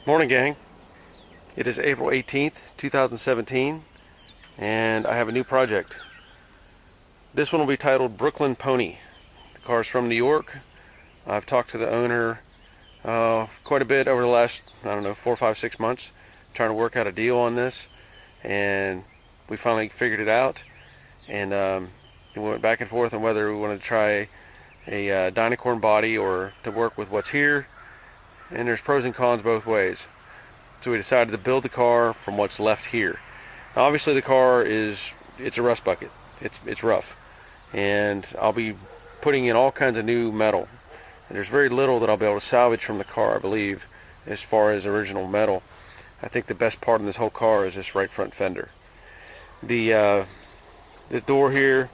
Morning, gang. It is April 18th, 2017, and I have a new project. This one will be titled Brooklyn Pony. The car is from New York. I've talked to the owner quite a bit over the last, 4, 5, 6 months, trying to work out a deal on this, and we finally figured it out. And we went back and forth on whether we wanted to try a dynacorn body or to work with what's here. And there's pros and cons both ways. So we decided to build the car from what's left here. Now obviously the car it's a rust bucket. It's rough. And I'll be putting in all kinds of new metal. And there's very little that I'll be able to salvage from the car, I believe, as far as original metal. I think the best part in this whole car is this right front fender. The door here,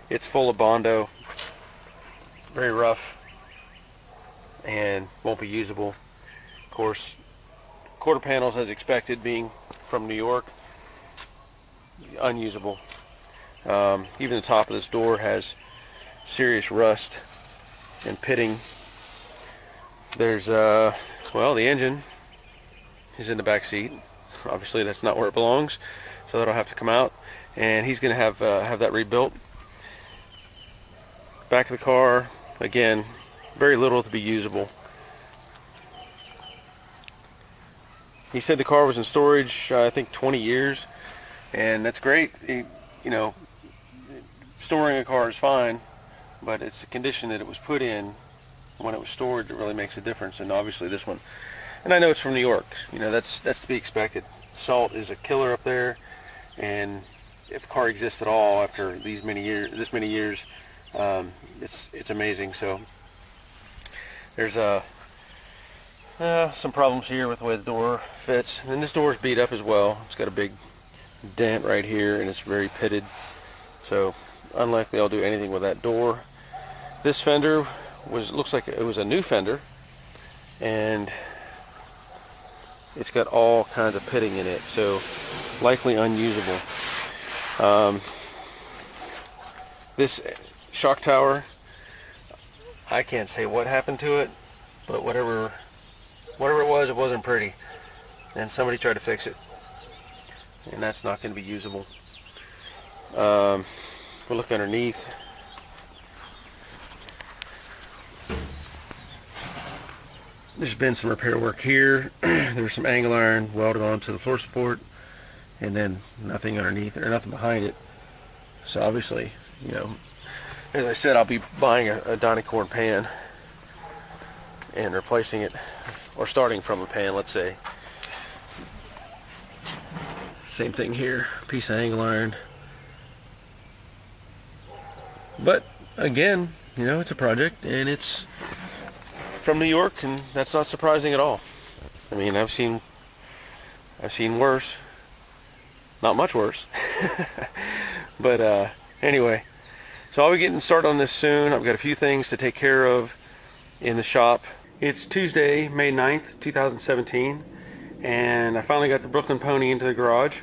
it's full of Bondo. Very rough and won't be usable. Of course, quarter panels, as expected, being from New York, unusable. Even the top of this door has serious rust and pitting. There's the engine is in the back seat. Obviously that's not where it belongs, so that'll have to come out, and he's gonna have that rebuilt. Back of the car, again, very little to be usable. He said the car was in storage, I think 20 years, and that's great. Storing a car is fine, but it's the condition that it was put in when it was stored that really makes a difference. And obviously this one, and I know it's from New York, that's to be expected. Salt is a killer up there, and if a car exists at all after this many years, it's amazing. So there's some problems here with the way the door fits, and this door is beat up as well. It's got a big dent right here, and it's very pitted, so unlikely I'll do anything with that door. This fender looks like it was a new fender, and it's got all kinds of pitting in it, so likely unusable. This shock tower, I can't say what happened to it, but whatever it was, it wasn't pretty, and somebody tried to fix it, and that's not going to be usable. We'll look underneath. There's been some repair work here. There's some angle iron welded onto the floor support, and then nothing underneath or nothing behind it. So obviously, as I said, I'll be buying a dynacorn pan and replacing it, or starting from a pan, let's say. Same thing here, piece of angle iron. But again, it's a project, and it's from New York, and that's not surprising at all. I mean, I've seen worse, not much worse. But anyway, so I'll be getting started on this soon. I've got a few things to take care of in the shop. It's Tuesday, May 9th, 2017, and I finally got the Brooklyn Pony into the garage.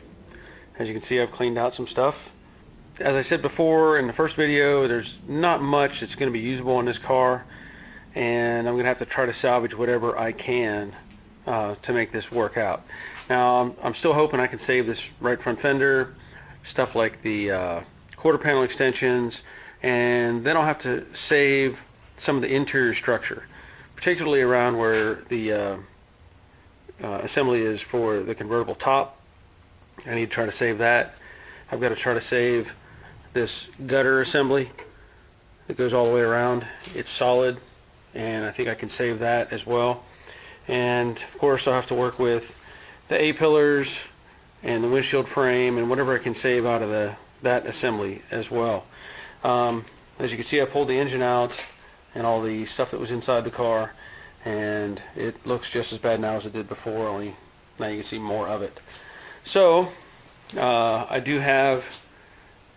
As you can see, I've cleaned out some stuff. As I said before in the first video, there's not much that's going to be usable on this car, and I'm going to have to try to salvage whatever I can to make this work out. Now, I'm still hoping I can save this right front fender, stuff like the quarter panel extensions, and then I'll have to save some of the interior structure, particularly around where the assembly is for the convertible top. I need to try to save that. I've got to try to save this gutter assembly that goes all the way around. It's solid, and I think I can save that as well. And of course I'll have to work with the A-pillars and the windshield frame and whatever I can save out of that assembly as well. As you can see, I pulled the engine out and all the stuff that was inside the car, and it looks just as bad now as it did before, only now you can see more of it. So I do have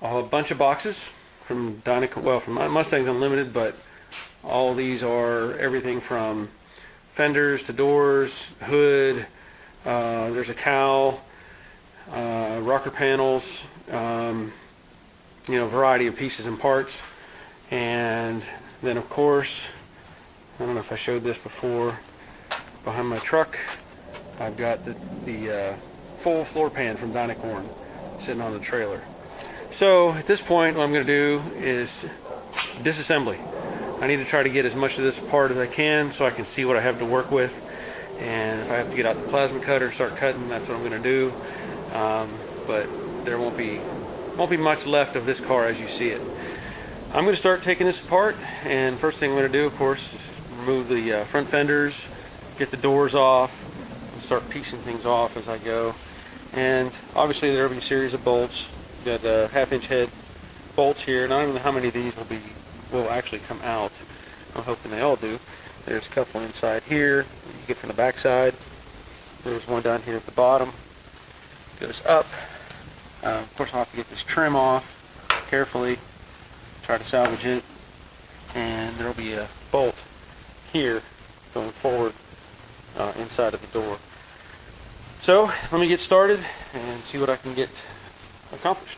a bunch of boxes from from Mustangs Unlimited, but all these are everything from fenders to doors, hood, there's a cowl, rocker panels, variety of pieces and parts. And then of course, I don't know if I showed this before, behind my truck I've got the full floor pan from Dynacorn sitting on the trailer. So at this point, what I'm going to do is disassembly. I need to try to get as much of this apart as I can so I can see what I have to work with. And if I have to get out the plasma cutter and start cutting, that's what I'm going to do. But there won't be much left of this car as you see it. I'm going to start taking this apart, and first thing I'm going to do, of course, is remove the front fenders, get the doors off, and start piecing things off as I go. And obviously there will be a series of bolts. Got a 1/2-inch head bolts here, and I don't know how many of these will actually come out. I'm hoping they all do. There's a couple inside here you get from the back side. There's one down here at the bottom. Goes up. Of course, I'll have to get this trim off carefully, try to salvage it, and there'll be a bolt here going forward inside of the door. So let me get started and see what I can get accomplished.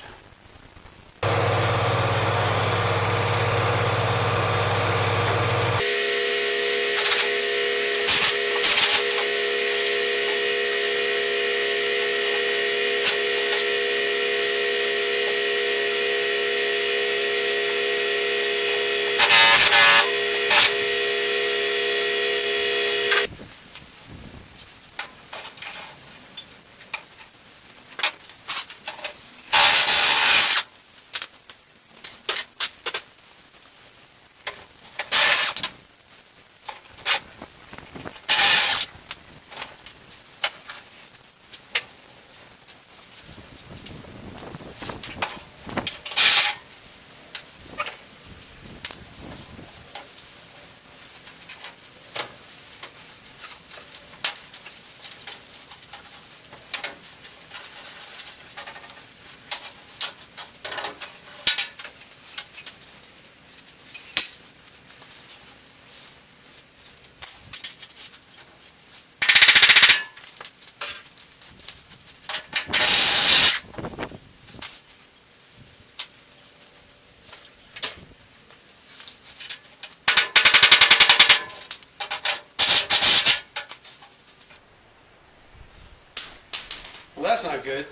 Well, that's not good.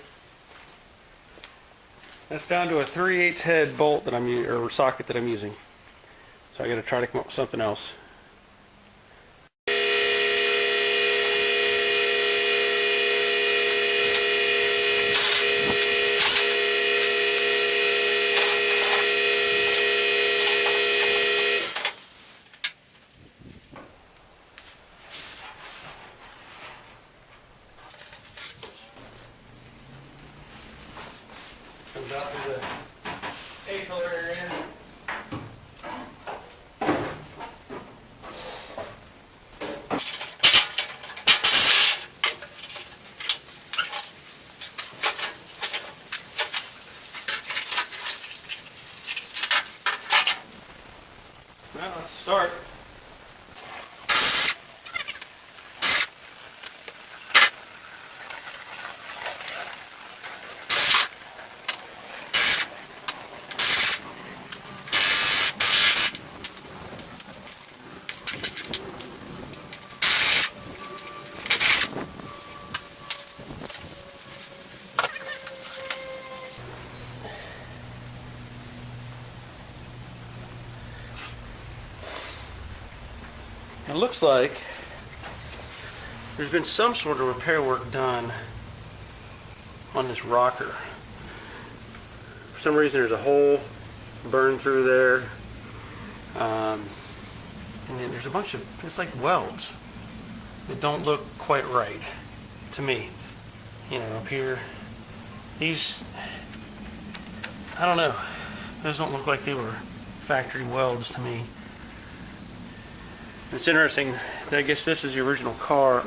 That's down to a 3/8 head bolt that or socket that I'm using. So I got to try to come up with something else. Comes out to the A-pillar area. Well, let's start. It looks like there's been some sort of repair work done on this rocker. For some reason there's a hole burned through there. And then there's a bunch of, it's like welds that don't look quite right to me. You know, up here. These, I don't know. Those don't look like they were factory welds to me. It's interesting. I guess this is the original color.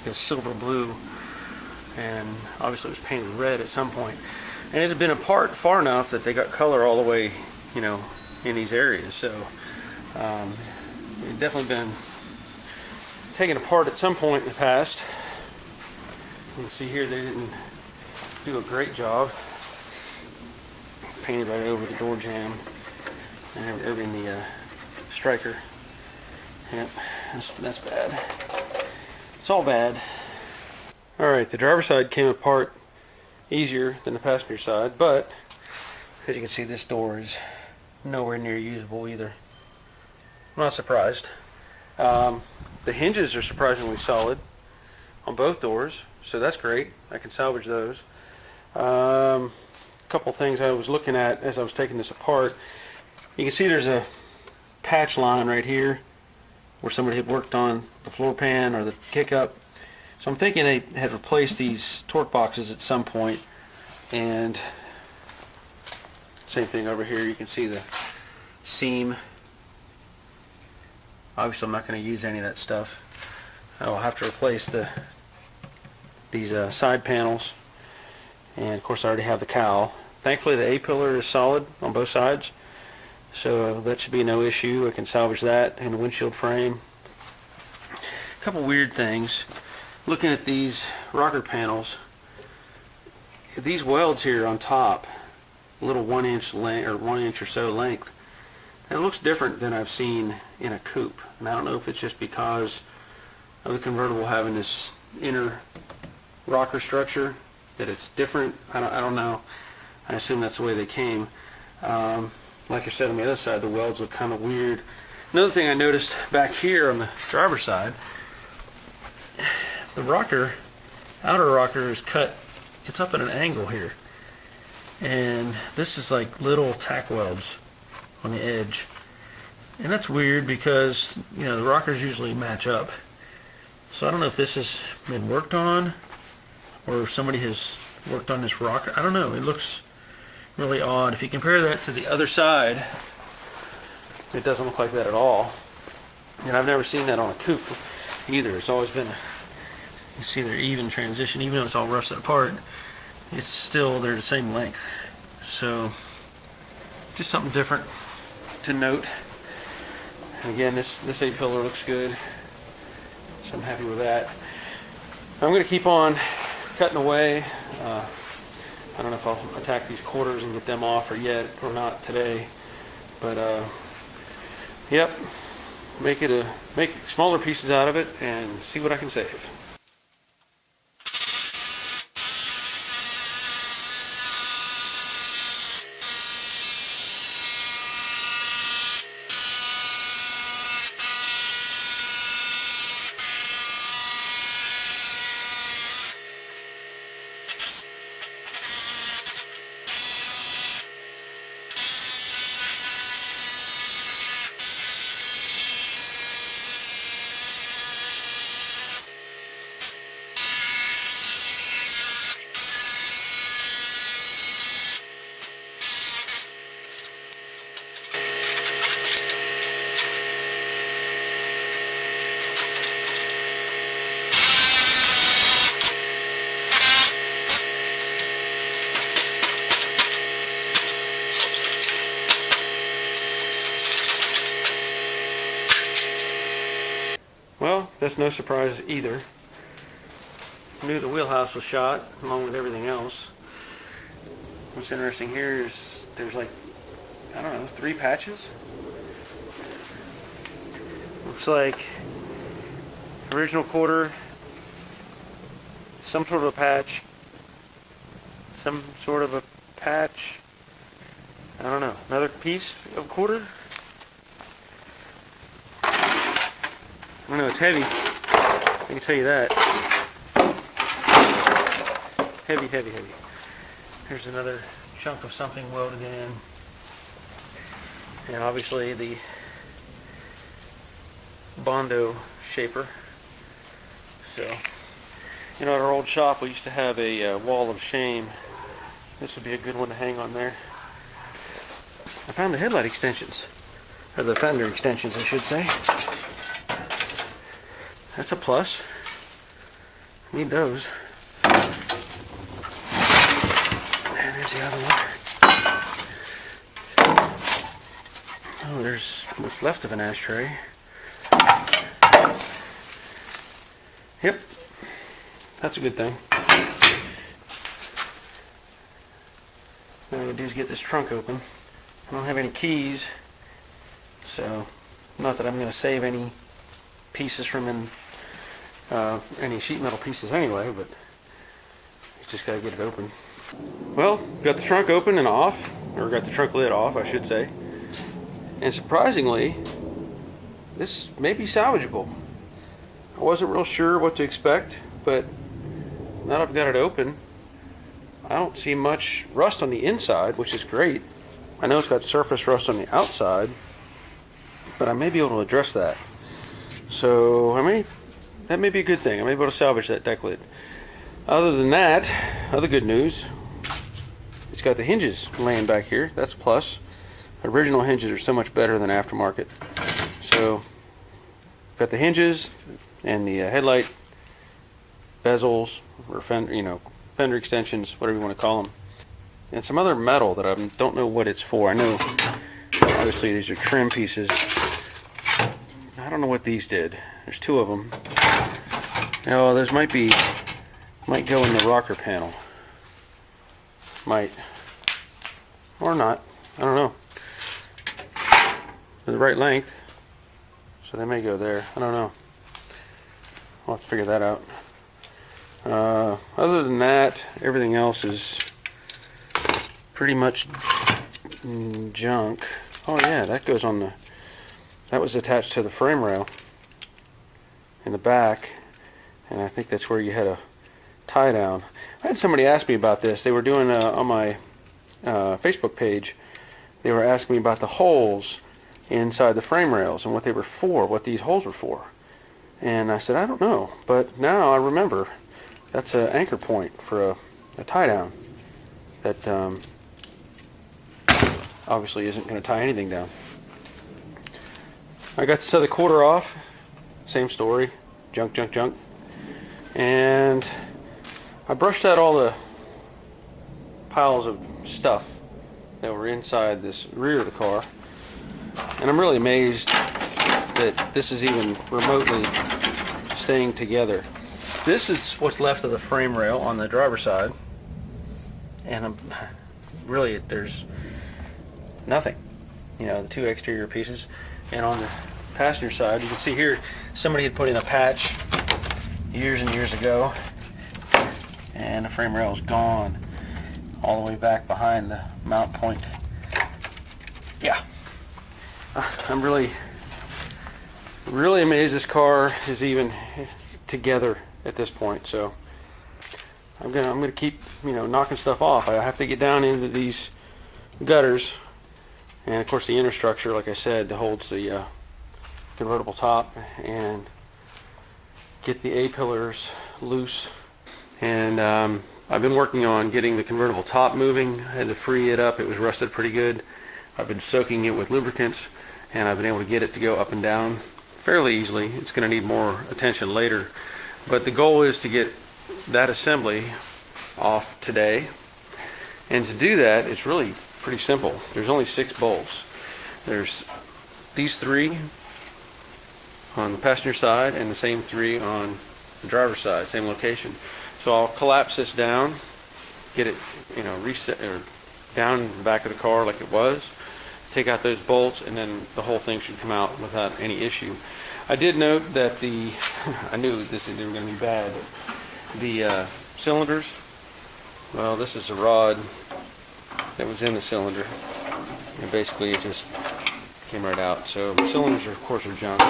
It's silver blue, and obviously it was painted red at some point. And it had been apart far enough that they got color all the way, you know, in these areas. So it had definitely been taken apart at some point in the past. You can see here they didn't do a great job. Painted right over the door jamb and over in the striker. Yep, that's bad. it's all bad. Alright, the driver's side came apart easier than the passenger side, but as you can see, this door is nowhere near usable either. I'm not surprised. The hinges are surprisingly solid on both doors, so that's great. I can salvage those. Couple things I was looking at as I was taking this apart. You can see there's a patch line right here where somebody had worked on the floor pan or the kick-up. So I'm thinking they had replaced these torque boxes at some point. And same thing over here, you can see the seam. Obviously I'm not going to use any of that stuff. I'll have to replace these side panels. And of course I already have the cowl. Thankfully the A-pillar is solid on both sides, so that should be no issue. I can salvage that and the windshield frame. A couple weird things. Looking at these rocker panels, these welds here on top, a little 1 inch length or 1 inch or so length, it looks different than I've seen in a coupe. And I don't know if it's just because of the convertible having this inner rocker structure that it's different. I don't know. I assume that's the way they came. Like I said, on the other side, the welds look kind of weird. Another thing I noticed back here on the driver's side, the rocker, outer rocker is cut, it's up at an angle here. And this is like little tack welds on the edge. And that's weird because, you know, the rockers usually match up. So I don't know if this has been worked on or if somebody has worked on this rocker. I don't know. It looks really odd. If you compare that to the other side, it doesn't look like that at all. And I've never seen that on a coupe either. It's always been you see their even transition, even though it's all rusted apart, it's still, they're the same length. So just something different to note. And again, this A-pillar looks good, so I'm happy with that. I'm going to keep on cutting away. I don't know if I'll attack these quarters and get them off or not today, but yep, make smaller pieces out of it and see what I can save. Well, that's no surprise either. Knew the wheelhouse was shot along with everything else. What's interesting here is there's like, I don't know, 3 patches. Looks like original quarter, some sort of a patch, some sort of a patch, I don't know, another piece of quarter. I know it's heavy, I can tell you that. Heavy, heavy, heavy. Here's another chunk of something welded in. And obviously the Bondo shaper. So, you know, at our old shop we used to have a wall of shame. This would be a good one to hang on there. I found the headlight extensions, or the fender extensions I should say. That's a plus. Need those. And there's the other one. Oh, there's what's left of an ashtray. Yep. That's a good thing. What I'm going to do is get this trunk open. I don't have any keys, so not that I'm going to save any pieces from any sheet metal pieces anyway, but just gotta get it open. Well, got the trunk open and off, or got the trunk lid off, I should say. And surprisingly, this may be salvageable. I wasn't real sure what to expect, but now that I've got it open, I don't see much rust on the inside, which is great. I know it's got surface rust on the outside, but I may be able to address that. So that may be a good thing. I may be able to salvage that deck lid. Other than that, other good news, it's got the hinges laying back here. That's a plus. Original hinges are so much better than aftermarket. So, got the hinges and the headlight bezels, or fender extensions, whatever you want to call them, and some other metal that I don't know what it's for. I know, obviously, these are trim pieces. I don't know what these did. There's two of them. Oh, those might go in the rocker panel. Might. Or not. I don't know. They're the right length, so they may go there. I don't know. I'll have to figure that out. Other than that, everything else is pretty much junk. Oh yeah, that goes on the... That was attached to the frame rail in the back, and I think that's where you had a tie down. I had somebody ask me about this. They were doing on my Facebook page. They were asking me about the holes inside the frame rails and what they were for, what these holes were for. And I said, I don't know, but now I remember that's an anchor point for a tie down that obviously isn't going to tie anything down. I got this other quarter off, same story, junk, junk, junk. And I brushed out all the piles of stuff that were inside this rear of the car. And I'm really amazed that this is even remotely staying together. This is what's left of the frame rail on the driver's side. And there's nothing. You know, the two exterior pieces. And on the passenger side, you can see here, somebody had put in a patch years and years ago. And the frame rail is gone all the way back behind the mount point. Yeah. I'm really amazed this car is even together at this point. So I'm gonna keep knocking stuff off. I have to get down into these gutters, and of course the inner structure, like I said, holds the convertible top, and get the A-pillars loose. And I've been working on getting the convertible top moving. I had to free it up. It was rusted pretty good. I've been soaking it with lubricants, and I've been able to get it to go up and down fairly easily. It's going to need more attention later, but the goal is to get that assembly off today. And to do that, it's really pretty simple. There's only 6 bolts. There's these 3 on the passenger side and the same 3 on the driver's side, same location. So I'll collapse this down, get it reset or down in the back of the car like it was, take out those bolts, and then the whole thing should come out without any issue. I did note that I knew they were going to be bad. The cylinders, well, this is a rod that was in the cylinder, and basically it just came right out. So the cylinders, of course, are junk.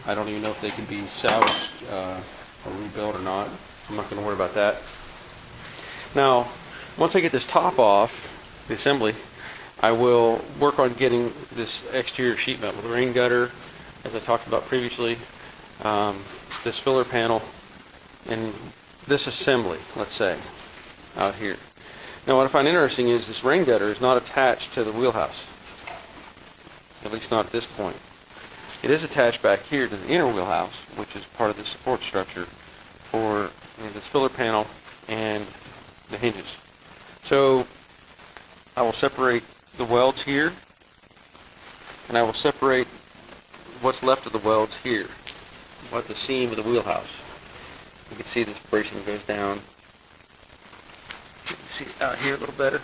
I don't even know if they can be salvaged or rebuilt or not. I'm not going to worry about that. Now, once I get this top off, the assembly, I will work on getting this exterior sheet metal, the rain gutter, as I talked about previously, this filler panel, and this assembly, let's say, out here. Now what I find interesting is this rain gutter is not attached to the wheelhouse, at least not at this point. It is attached back here to the inner wheelhouse, which is part of the support structure for this filler panel and the hinges. So I will separate the welds here, and I will separate what's left of the welds here, at the seam of the wheelhouse. You can see this bracing goes down. You can see it out here a little better,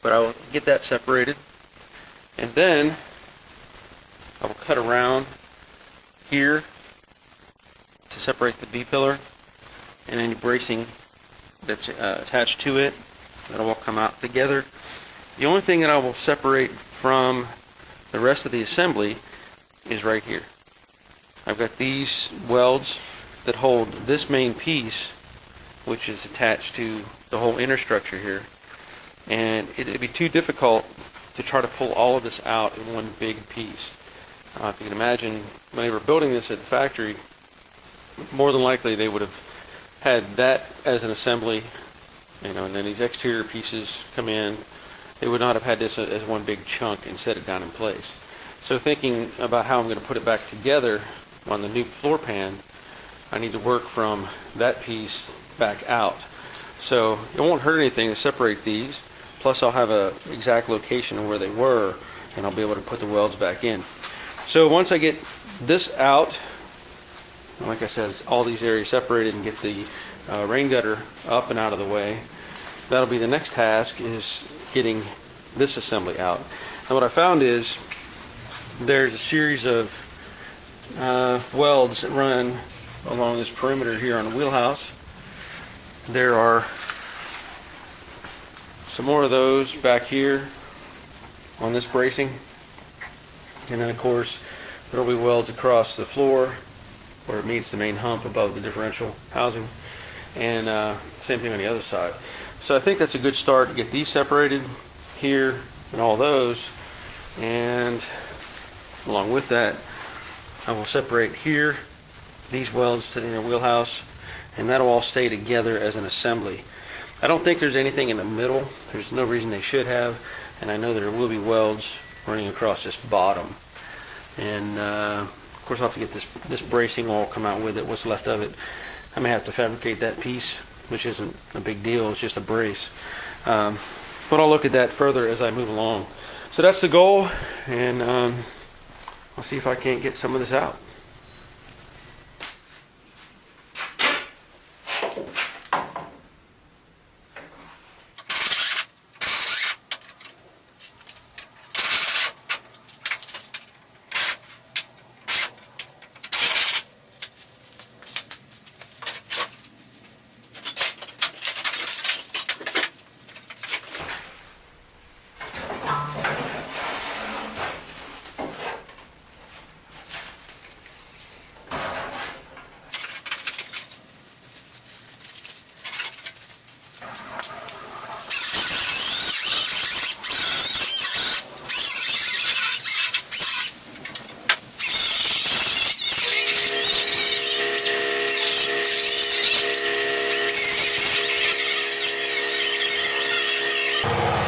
but I will get that separated, and then I will cut around here to separate the B-pillar and any bracing that's attached to it. That'll all come out together. The only thing that I will separate from the rest of the assembly is right here. I've got these welds that hold this main piece, which is attached to the whole inner structure here, and it'd be too difficult to try to pull all of this out in one big piece. If you can imagine, when they were building this at the factory, more than likely they would have had that as an assembly, and then these exterior pieces come in. They would not have had this as one big chunk and set it down in place. So thinking about how I'm going to put it back together on the new floor pan, I need to work from that piece back out. So it won't hurt anything to separate these. Plus I'll have an exact location of where they were, and I'll be able to put the welds back in. So once I get this out, like I said, all these areas separated, and get the rain gutter up and out of the way, that'll be the next task, is getting this assembly out. And what I found is there's a series of welds that run along this perimeter here on the wheelhouse. There are some more of those back here on this bracing, and then of course there will be welds across the floor where it meets the main hump above the differential housing, and same thing on the other side. So I think that's a good start to get these separated here and all those, and along with that I will separate here these welds to the inner wheelhouse, and that'll all stay together as an assembly. I don't think there's anything in the middle. There's no reason they should have, and I know there will be welds running across this bottom. And of course I'll have to get this bracing all come out with it, what's left of it. I may have to fabricate that piece, which isn't a big deal, it's just a brace. But I'll look at that further as I move along. So that's the goal, and I'll see if I can't get some of this out.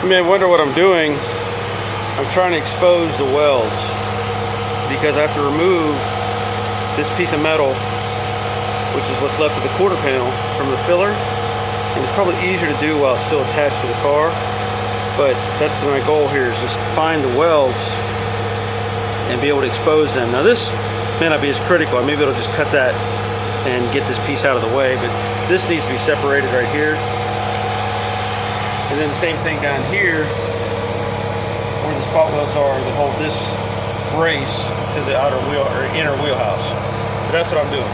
You may wonder what I'm doing. I'm trying to expose the welds because I have to remove this piece of metal, which is what's left of the quarter panel, from the filler. And it's probably easier to do while it's still attached to the car, but that's my goal here, is just find the welds and be able to expose them. Now this may not be as critical. I may be able to just cut that and get this piece out of the way, but this needs to be separated right here. And then the same thing down here, where the spot welds are that hold this brace to the outer wheel or inner wheelhouse. So that's what I'm doing.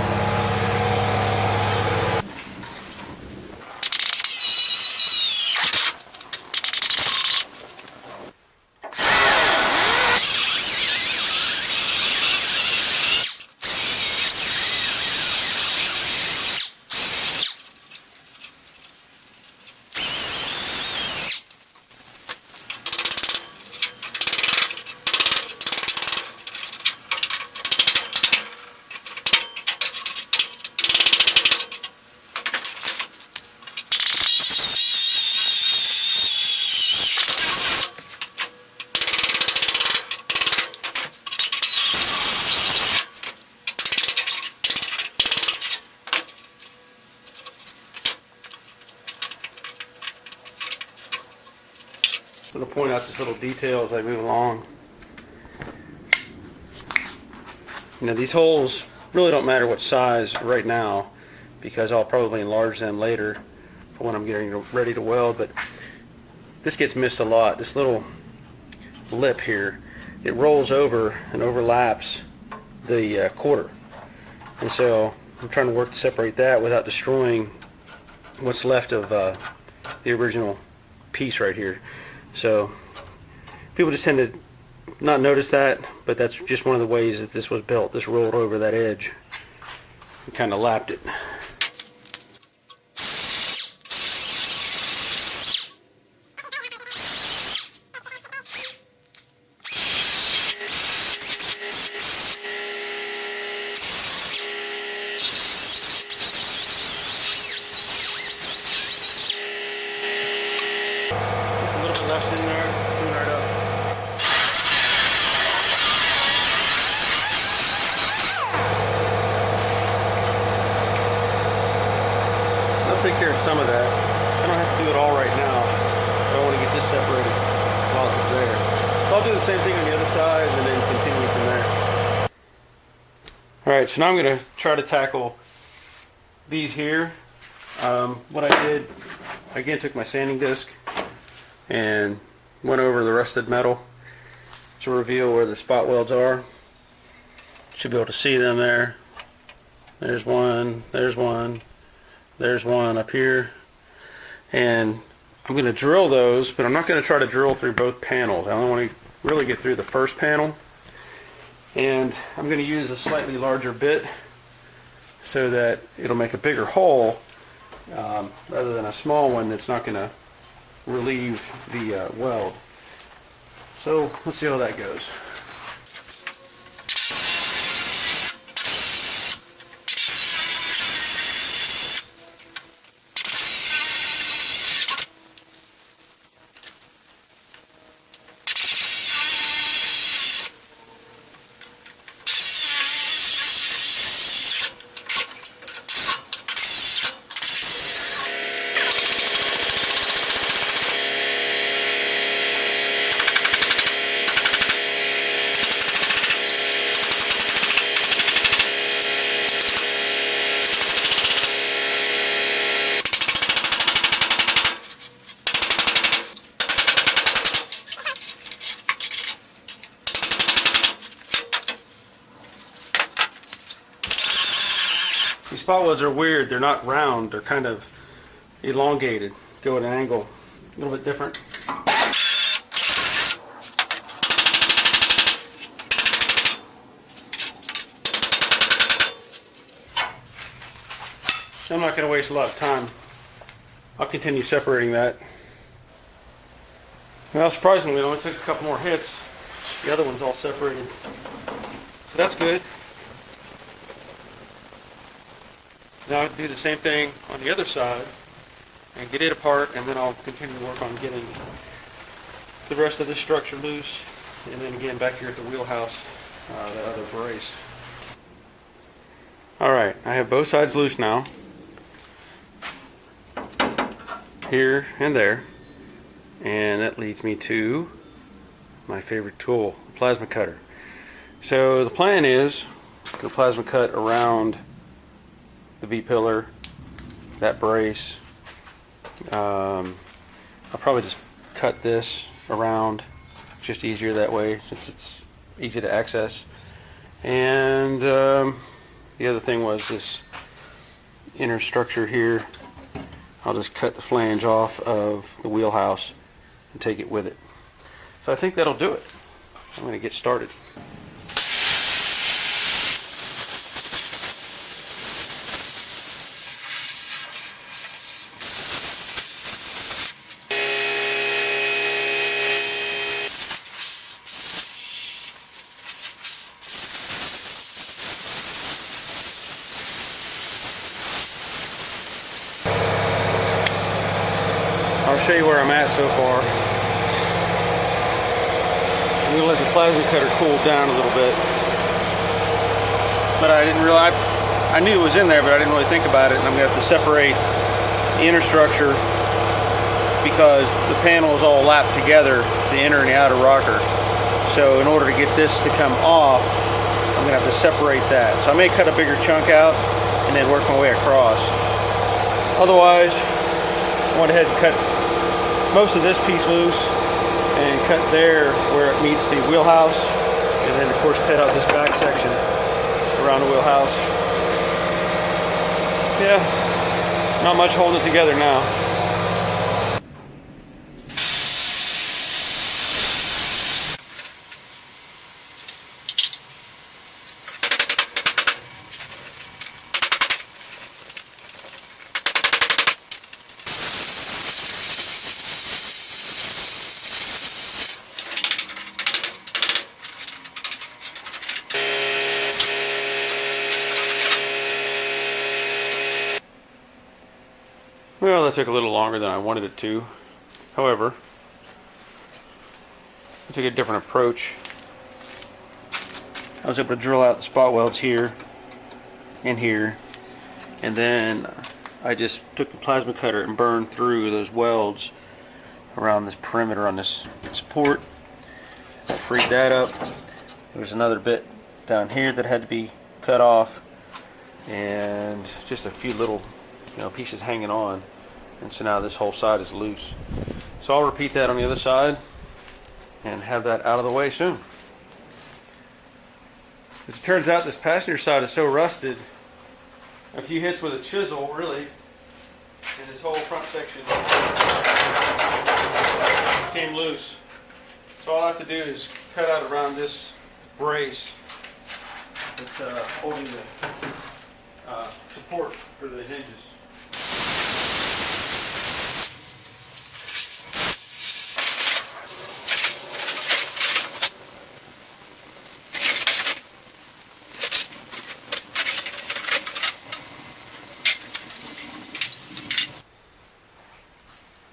I'm going to point out this little detail as I move along. You know, these holes really don't matter what size right now, because I'll probably enlarge them later for when I'm getting ready to weld, but this gets missed a lot. This little lip here, it rolls over and overlaps the quarter. And so I'm trying to work to separate that without destroying what's left of the original piece right here. So people just tend to not notice that, but that's just one of the ways that this was built. This rolled over that edge and kind of lapped it. Left in there, clean right up. I'll take care of some of that. I don't have to do it all right now. I want to get this separated while it's there. So I'll do the same thing on the other side and then continue from there. Alright, so now I'm going to try to tackle these here. What I did, again, took my sanding disc and went over the rusted metal to reveal where the spot welds are. Should be able to see them there. There's one, there's one, there's one up here. And I'm going to drill those, but I'm not going to try to drill through both panels. I only want to really get through the first panel. And I'm going to use a slightly larger bit so that it'll make a bigger hole rather than a small one that's not going to relieve the weld. So let's see how that goes. These spot welds are weird. They're not round. They're kind of elongated. Go at an angle a little bit different. I'm not going to waste a lot of time. I'll continue separating that. Well, surprisingly, it only took a couple more hits. The other one's all separated. So that's good. Now I'll do the same thing on the other side and get it apart, and then I'll continue to work on getting the rest of this structure loose, and then again back here at the wheelhouse, that other brace. Alright, I have both sides loose now, here and there, and that leads me to my favorite tool, the plasma cutter. So the plan is to plasma cut around the V-pillar, that brace. I'll probably just cut this around, just easier that way since it's easy to access. And the other thing was this inner structure here. I'll just cut the flange off of the wheelhouse and take it with it. So I think that'll do it. I'm going to get started. I'll show you where I'm at so far. I'm going to let the plasma cutter cool down a little bit. But I didn't realize, I knew it was in there, but I didn't really think about it. And I'm going to have to separate the inner structure because the panel is all lapped together, the inner and the outer rocker. So in order to get this to come off, I'm going to have to separate that. So I may cut a bigger chunk out and then work my way across. Otherwise, I went ahead and cut most of this piece loose and cut there where it meets the wheelhouse, and then of course cut out this back section around the wheelhouse. Yeah, not much holding it together now. Well, that took a little longer than I wanted it to. However, I took a different approach. I was able to drill out the spot welds here and here, and then I just took the plasma cutter and burned through those welds around this perimeter on this support. I freed that up. There was another bit down here that had to be cut off, and just a few little pieces hanging on, and so now this whole side is loose. So I'll repeat that on the other side and have that out of the way soon. As it turns out, this passenger side is so rusted, a few hits with a chisel really, and this whole front section came loose. So all I have to do is cut out around this brace that's holding the support for the hinges.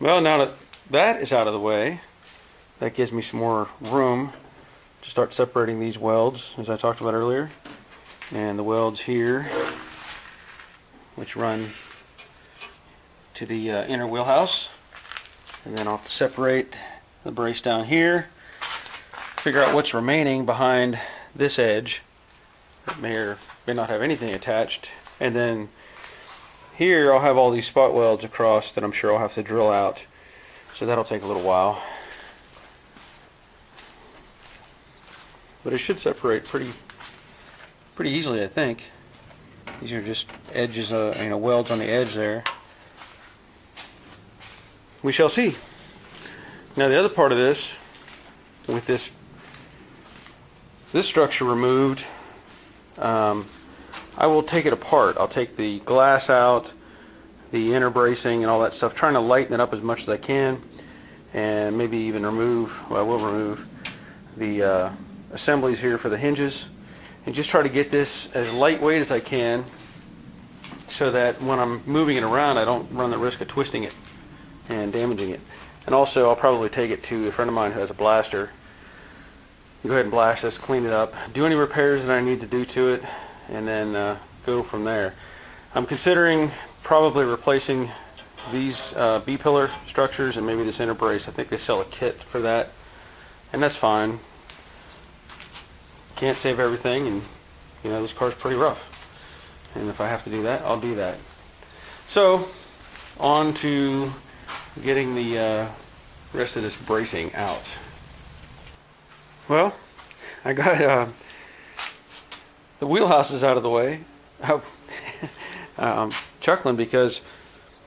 Well, now that that is out of the way, that gives me some more room to start separating these welds, as I talked about earlier. And the welds here, which run to the inner wheelhouse. And then I'll have to separate the brace down here, figure out what's remaining behind this edge that may or may not have anything attached. And then here I'll have all these spot welds across that I'm sure I'll have to drill out. So that'll take a little while. But it should separate pretty easily, I think. These are just edges, welds on the edge there. We shall see. Now the other part of this, with this structure removed, I will take it apart. I'll take the glass out, the inner bracing and all that stuff, trying to lighten it up as much as I can, and maybe even remove, well, I will remove the assemblies here for the hinges, and just try to get this as lightweight as I can so that when I'm moving it around I don't run the risk of twisting it and damaging it. And also I'll probably take it to a friend of mine who has a blaster. Go ahead and blast this, clean it up, do any repairs that I need to do to it, and then go from there. I'm considering probably replacing these B-pillar structures and maybe this inner brace. I think they sell a kit for that, and that's fine. Can't save everything, and this car's pretty rough, and if I have to do that, I'll do that. So on to getting the rest of this bracing out. Well, I got the wheelhouse is out of the way. I'm chuckling because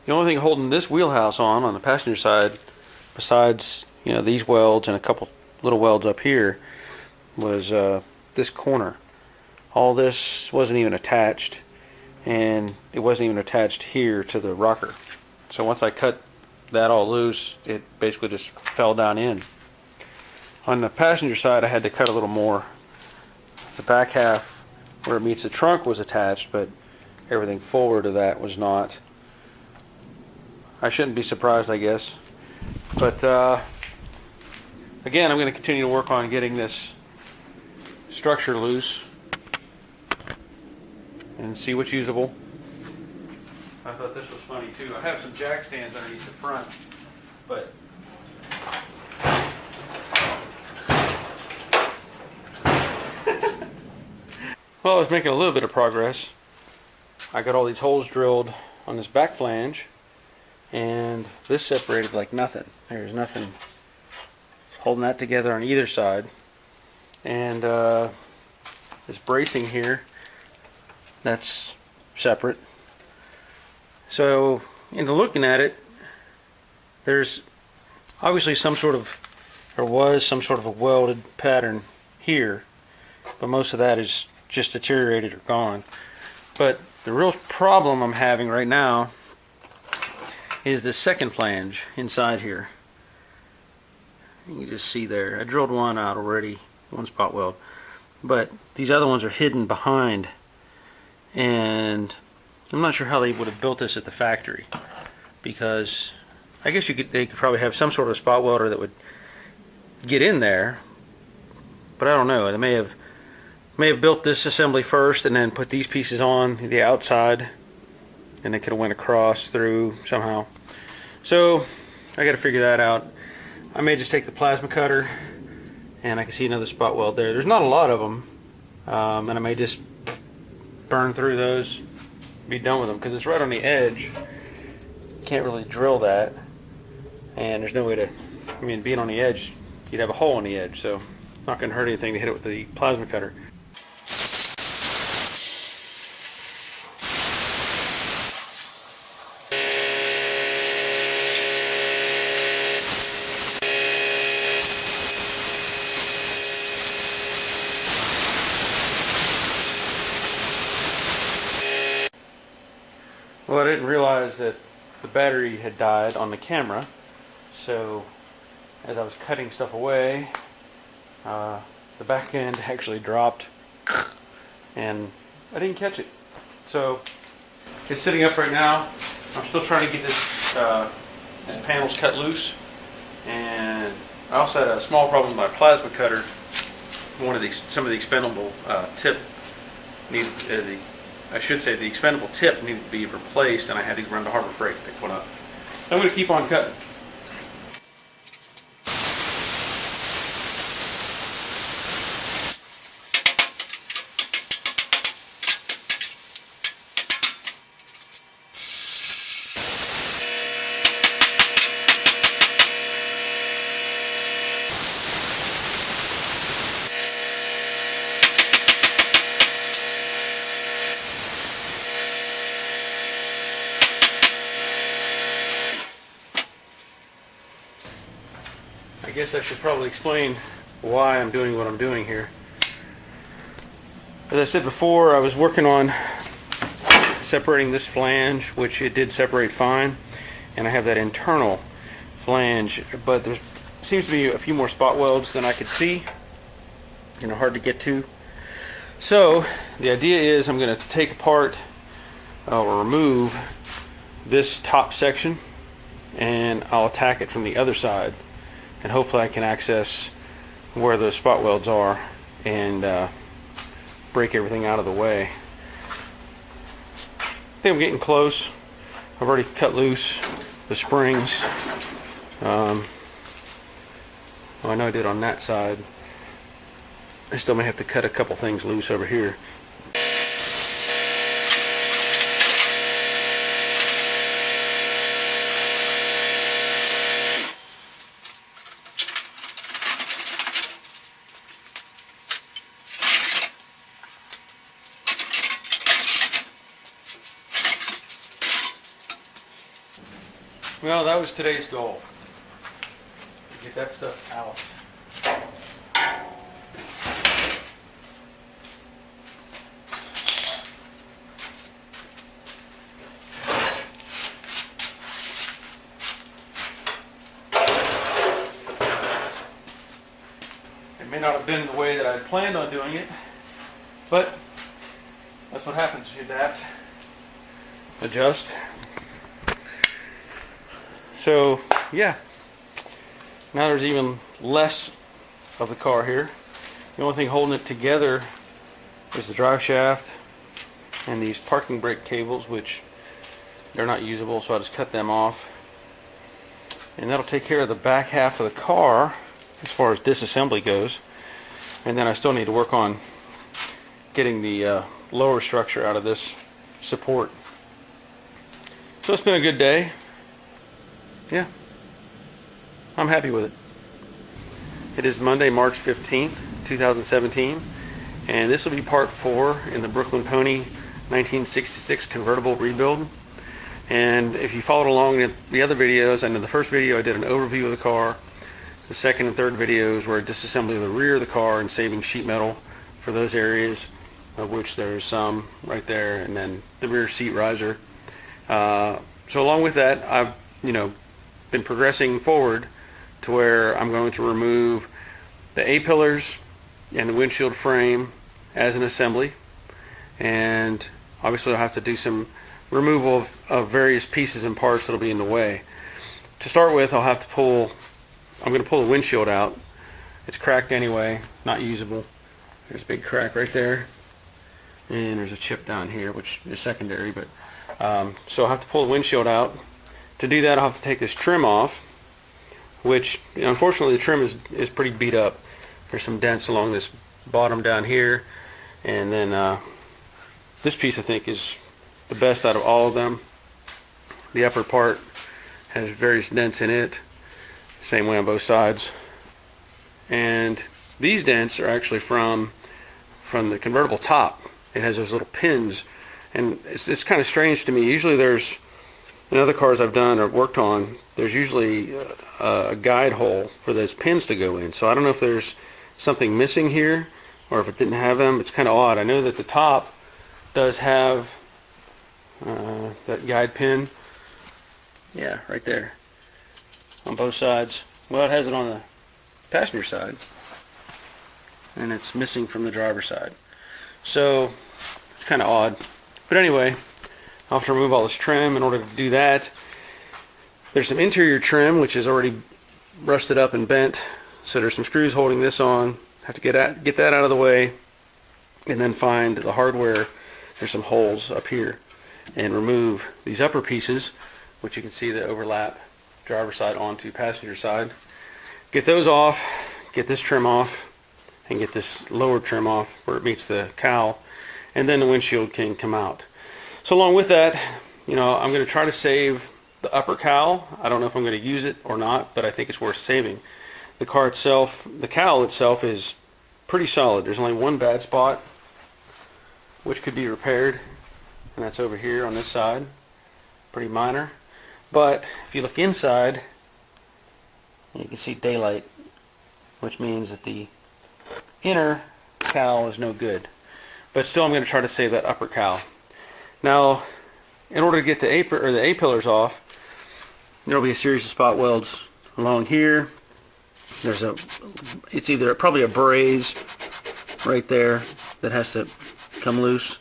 the only thing holding this wheelhouse on the passenger side, besides these welds and a couple little welds up here, was this corner. All this wasn't even attached, and it wasn't even attached here to the rocker. So once I cut that all loose, it basically just fell down in. On the passenger side, I had to cut a little more. The back half where it meets the trunk was attached, but everything forward of that was not. I shouldn't be surprised, I guess. But again, I'm going to continue to work on getting this structure loose and see what's usable. I thought this was funny too. I have some jack stands underneath the front, but well, I was making a little bit of progress. I got all these holes drilled on this back flange, and this separated like nothing. There's nothing holding that together on either side. And this bracing here, that's separate. So, into looking at it, there's obviously some sort of, or was some sort of a welded pattern here, but most of that is just deteriorated or gone. But the real problem I'm having right now is the second flange inside here. You can just see there, I drilled one out already, one spot weld, but these other ones are hidden behind, and I'm not sure how they would have built this at the factory, because I guess they could probably have some sort of spot welder that would get in there, but I don't know. They may have built this assembly first and then put these pieces on the outside, and they could have went across through somehow. So I got to figure that out. I may just take the plasma cutter, and I can see another spot weld there. There's not a lot of them, and I may just burn through those, be done with them, because it's right on the edge. Can't really drill that, and there's no way to, I mean, being on the edge, you'd have a hole on the edge, so not going to hurt anything to hit it with the plasma cutter. Well, I didn't realize that the battery had died on the camera, so as I was cutting stuff away, the back end actually dropped, and I didn't catch it. So it's sitting up right now. I'm still trying to get this panels cut loose, and I also had a small problem with my plasma cutter. Some of the expendable tip needed the expendable tip needed to be replaced, and I had to run to Harbor Freight to pick one up. So I'm going to keep on cutting. I guess I should probably explain why I'm doing what I'm doing here. As I said before, I was working on separating this flange, which it did separate fine, and I have that internal flange, but there seems to be a few more spot welds than I could see, hard to get to. So the idea is I'm going to take apart or remove this top section, and I'll attack it from the other side, and hopefully I can access where the spot welds are and break everything out of the way. I think I'm getting close. I've already cut loose the springs. Well, I know I did on that side. I still may have to cut a couple things loose over here. Well, that was today's goal, to get that stuff out. It may not have been the way that I planned on doing it, but that's what happens. You adapt, adjust. So yeah, now there's even less of the car here. The only thing holding it together is the drive shaft and these parking brake cables, which they're not usable, so I just cut them off. And that'll take care of the back half of the car as far as disassembly goes. And then I still need to work on getting the lower structure out of this support. So it's been a good day. Yeah, I'm happy with it. It is Monday, March 15th, 2017, and this will be part 4 in the Brooklyn Pony 1966 convertible rebuild. And if you followed along in the other videos, I know the first video I did an overview of the car. The second and third videos were a disassembly of the rear of the car and saving sheet metal for those areas, of which there's some right there, and then the rear seat riser. So along with that, I've been progressing forward to where I'm going to remove the A-pillars and the windshield frame as an assembly, and obviously I'll have to do some removal of various pieces and parts that'll be in the way. To start with, I'm going to pull the windshield out. It's cracked anyway, not usable. There's a big crack right there, and there's a chip down here, which is secondary, but so I'll have to pull the windshield out. To do that, I'll have to take this trim off, which unfortunately the trim is pretty beat up. There's some dents along this bottom down here, and then this piece I think is the best out of all of them. The upper part has various dents in it, same way on both sides, and these dents are actually from the convertible top. It has those little pins, and it's kind of strange to me. Usually there's, in other cars I've done or worked on, there's usually a guide hole for those pins to go in. So I don't know if there's something missing here or if it didn't have them. It's kind of odd. I know that the top does have that guide pin. Yeah, right there on both sides. Well, it has it on the passenger side, and it's missing from the driver's side. So it's kind of odd. But anyway, I'll have to remove all this trim in order to do that. There's some interior trim which is already rusted up and bent, so there's some screws holding this on. Have to get that out of the way, and then find the hardware. There's some holes up here, and remove these upper pieces, which you can see that overlap driver's side onto passenger side. Get those off, get this trim off, and get this lower trim off where it meets the cowl, and then the windshield can come out. So along with that, I'm going to try to save the upper cowl. I don't know if I'm going to use it or not, but I think it's worth saving. The car itself, the cowl itself is pretty solid. There's only one bad spot, which could be repaired, and that's over here on this side. Pretty minor. But if you look inside, you can see daylight, which means that the inner cowl is no good. But still, I'm going to try to save that upper cowl. Now, in order to get the A-pillars off, there will be a series of spot welds along here. It's either probably a braze right there that has to come loose.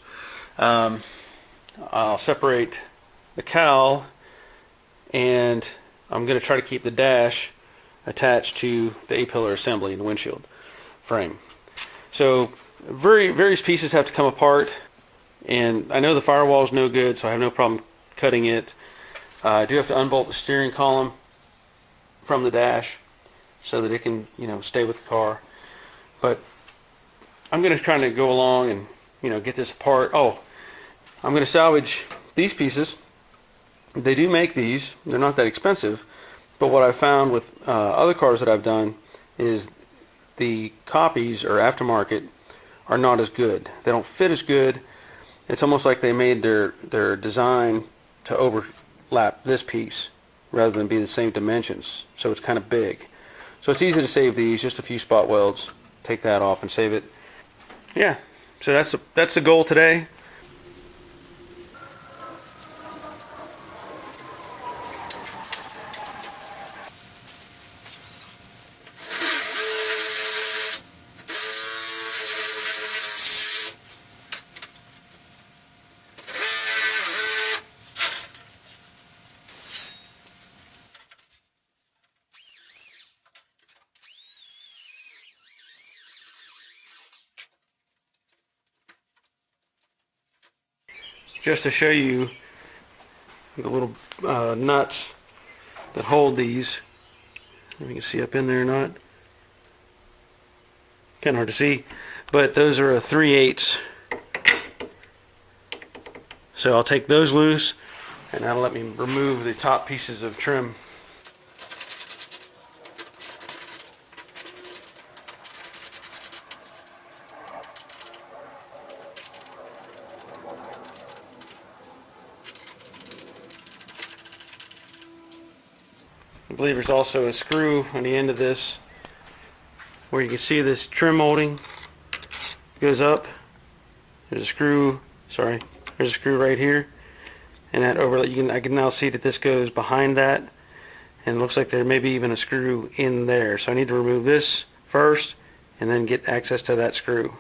I'll separate the cowl, and I'm going to try to keep the dash attached to the A-pillar assembly in the windshield frame. So various pieces have to come apart, and I know the firewall is no good, so I have no problem cutting it. I do have to unbolt the steering column from the dash so that it can stay with the car. But I'm going to try to go along and get this apart. Oh, I'm going to salvage these pieces. They do make these. They're not that expensive. But what I've found with other cars that I've done is the copies or aftermarket are not as good. They don't fit as good. It's almost like they made their design to overlap this piece rather than be the same dimensions. So it's kind of big. So it's easy to save these, just a few spot welds. Take that off and save it. Yeah, so that's the goal today. Just to show you the little nuts that hold these. If you can see up in there or not. Kind of hard to see, but those are a 3/8. So I'll take those loose, and that'll let me remove the top pieces of trim. believe there's also a screw on the end of this where you can see this trim molding goes up. There's a screw, sorry, there's a screw right here, and that overlay, I can now see that this goes behind that, and it looks like there may be even a screw in there. So I need to remove this first and then get access to that screw.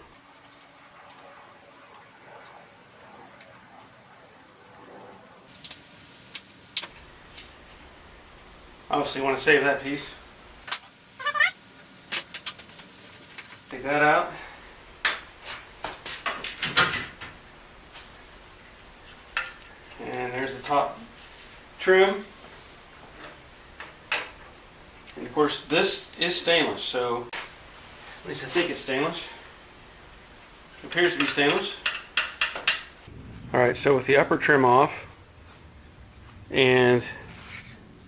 Obviously want to save that piece. Take that out. And there's the top trim. And of course this is stainless, so at least I think it's stainless. It appears to be stainless. Alright, so with the upper trim off and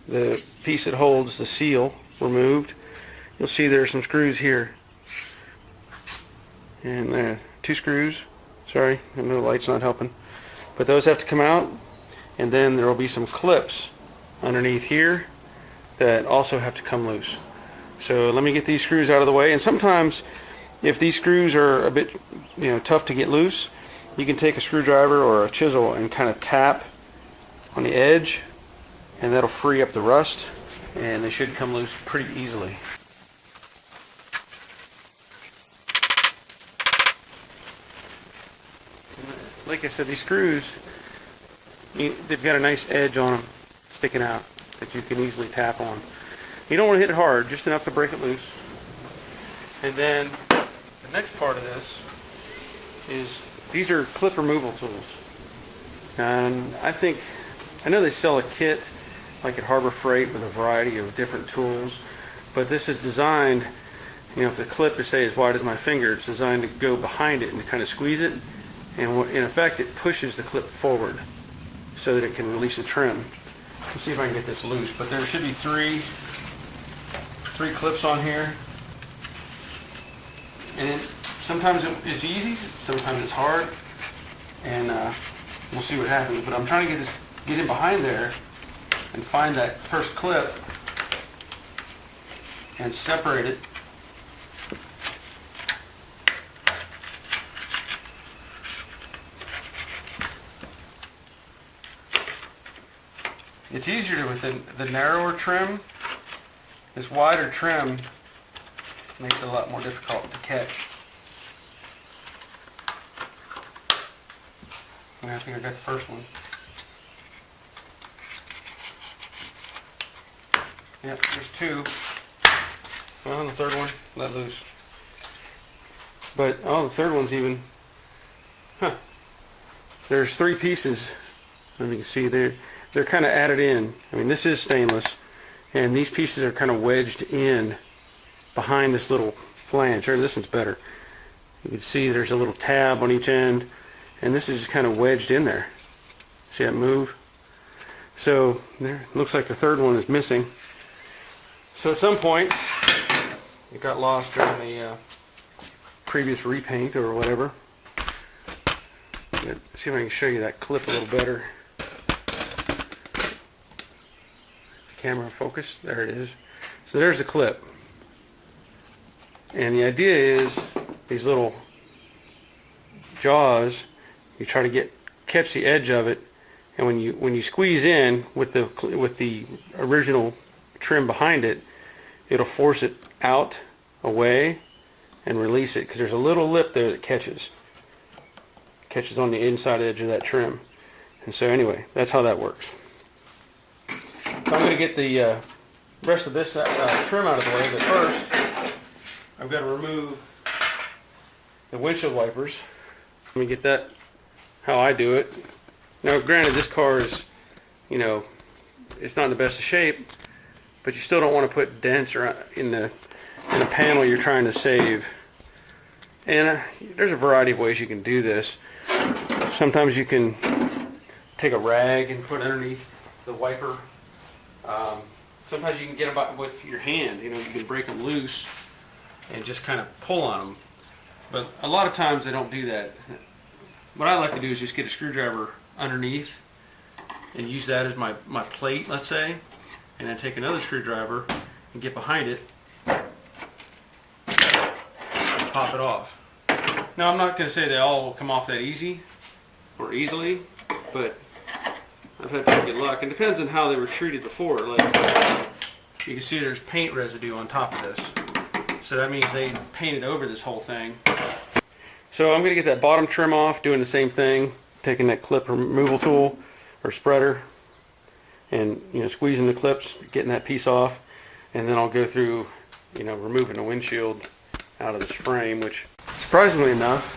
the piece that holds the seal removed, you'll see there's some screws here. And there, 2 screws. Sorry, I know the light's not helping. But those have to come out, and then there will be some clips underneath here that also have to come loose. So let me get these screws out of the way. And sometimes if these screws are a bit tough to get loose, you can take a screwdriver or a chisel and kind of tap on the edge, and that'll free up the rust, and they should come loose pretty easily. Like I said, these screws, they've got a nice edge on them sticking out that you can easily tap on. You don't want to hit it hard, just enough to break it loose. And then the next part of this is, these are clip removal tools. And I know they sell a kit like at Harbor Freight with a variety of different tools, but this is designed, if the clip is, say, as wide as my finger, it's designed to go behind it and kind of squeeze it, and in effect it pushes the clip forward so that it can release the trim. Let's see if I can get this loose, but there should be three clips on here, and sometimes it's easy, sometimes it's hard, and we'll see what happens. But I'm trying to get in behind there and find that first clip and separate it. It's easier with the narrower trim. This wider trim makes it a lot more difficult to catch. And I think I got the first one. Yep, there's 2. Well, the third one, let loose. But, the third one's even, There's 3 pieces. Let me see, they're kind of added in. I mean, this is stainless, and these pieces are kind of wedged in behind this little flange. Or this one's better. You can see there's a little tab on each end, and this is just kind of wedged in there. See that move? So there, looks like the third one is missing. So at some point, it got lost during the previous repaint or whatever. Let's see if I can show you that clip a little better. Camera focus, there it is. So there's the clip, and the idea is these little jaws, you try to catch the edge of it, and when you squeeze in with the original trim behind it, it'll force it out, away, and release it, because there's a little lip there that catches on the inside edge of that trim. And so anyway, that's how that works. So I'm going to get the rest of this trim out of the way, but first I've got to remove the windshield wipers. Let me get that how I do it. Now granted, this car is, it's not in the best of shape, but you still don't want to put dents in the panel you're trying to save. And there's a variety of ways you can do this. Sometimes you can take a rag and put underneath the wiper. Sometimes you can get them with your hand. You can break them loose and just kind of pull on them. But a lot of times they don't do that. What I like to do is just get a screwdriver underneath and use that as my plate, let's say, and then take another screwdriver and get behind it and pop it off. Now, I'm not going to say they all will come off that easy or easily, but I've had pretty good luck. It depends on how they were treated before. Like, you can see there's paint residue on top of this. So that means they painted over this whole thing. So I'm going to get that bottom trim off, doing the same thing, taking that clip removal tool or spreader and, you know, squeezing the clips, getting that piece off, and then I'll go through, you know, removing the windshield out of this frame, which surprisingly enough,